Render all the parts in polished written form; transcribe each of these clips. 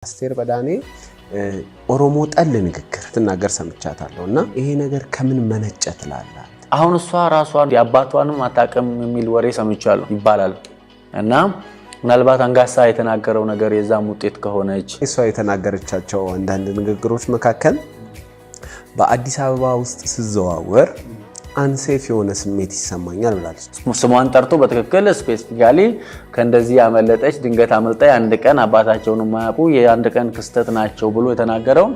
አስቴር በዳኔ ኦሮሞ ጠል ንግግር ትናገር ሰምቻታለሁና ይሄ ነገር ከምን መነጨ ትላላል? አሁን እሷ ራሷን ያባቷንም አጣቀም የሚል ወሬ ሰምቻለሁ ይባላል እና ምናልባት አንጋሳ የተናገረው ነገር የዛም ውጤት ከሆነች እሷ የተናገረቻቸው አንዳንድ ንግግሮች መካከል በአዲስ አበባ ውስጥ ሲዘዋወር አንሴፍ የሆነ ስሜት ይሰማኛል ብላለች። ስሟን ጠርቶ በትክክል ስፔሲፊካሊ ከእንደዚህ ያመለጠች ድንገት አመልጣ አንድ ቀን አባታቸውን ማያውቁ የአንድ ቀን ክስተት ናቸው ብሎ የተናገረው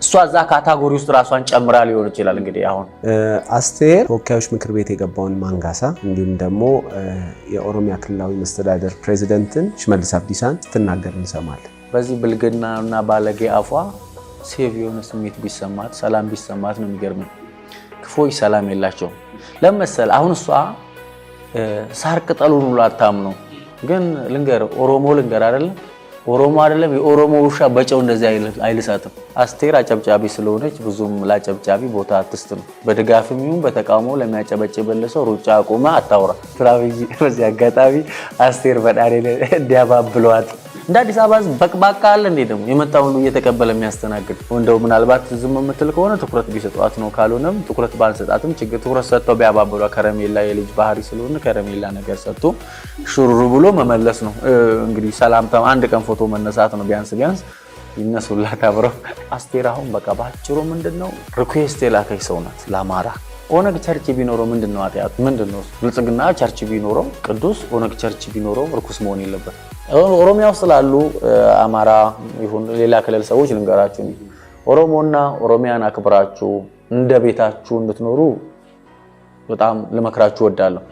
እሷ እዛ ካታጎሪ ውስጥ ራሷን ጨምራ ሊሆን ይችላል። እንግዲህ አሁን አስቴር ተወካዮች ምክር ቤት የገባውን ማንጋሳ እንዲሁም ደግሞ የኦሮሚያ ክልላዊ መስተዳድር ፕሬዚዳንትን ሽመልስ አብዲሳን ስትናገር እንሰማለን። በዚህ ብልግናና ባለጌ አፏ ሴቭ የሆነ ስሜት ቢሰማት ሰላም ቢሰማት ነው የሚገርመው። ክፎይ ሰላም የላቸው ለምሳሌ አሁን እሷ ሳር ቅጠሉን ሁሉ አታምነው። ግን ልንገር ኦሮሞ ልንገር አይደለም ኦሮሞ አይደለም የኦሮሞ ውሻ በጨው እንደዚህ አይልሳትም። አስቴር አጨብጫቢ ስለሆነች ብዙም ላጨብጫቢ ቦታ አትስጥም። በድጋፍም ይሁን በተቃውሞ ለሚያጨበጭብልህ ሰው ሩጫ አቁማ አታውራ። ትራቪዚ በዚህ አጋጣሚ አስቴር በዳኔ እንዲያባብሏት እንደ አዲስ አበባ በቅባቃ አለ እንዴ ደግሞ የመጣው ሁሉ እየተቀበለ የሚያስተናግድ እንደው ምናልባት ዝም የምትል ከሆነ ትኩረት ቢሰጧት ነው። ካልሆነም ትኩረት ባንሰጣትም ችግር ትኩረት ሰጥተው ቢያባብሏ ከረሜላ የልጅ ባህሪ ስለሆነ ከረሜላ ነገር ሰጥቶ ሹሩሩ ብሎ መመለስ ነው። እንግዲህ ሰላምታ አንድ ቀን ፎቶ መነሳት ነው ቢያንስ ይነሱላት አብረው። አስቴር አሁን በቃ ባጭሩ ምንድነው ሪኩዌስት የላከች ሰው ናት ለአማራ። ኦነግ ቸርች ቢኖረው ምንድነው አጥያት ምንድነው? ብልጽግና ቸርች ቢኖረው ቅዱስ ኦነግ ቸርች ቢኖረው ርኩስ መሆን የለበት። ኦሮሚያ ውስጥ ላሉ አማራ ይሁን ሌላ ክልል ሰዎች ልንገራችሁ ኦሮሞና ኦሮሚያን አክብራችሁ እንደ ቤታችሁ እንድትኖሩ በጣም ልመክራችሁ እወዳለሁ።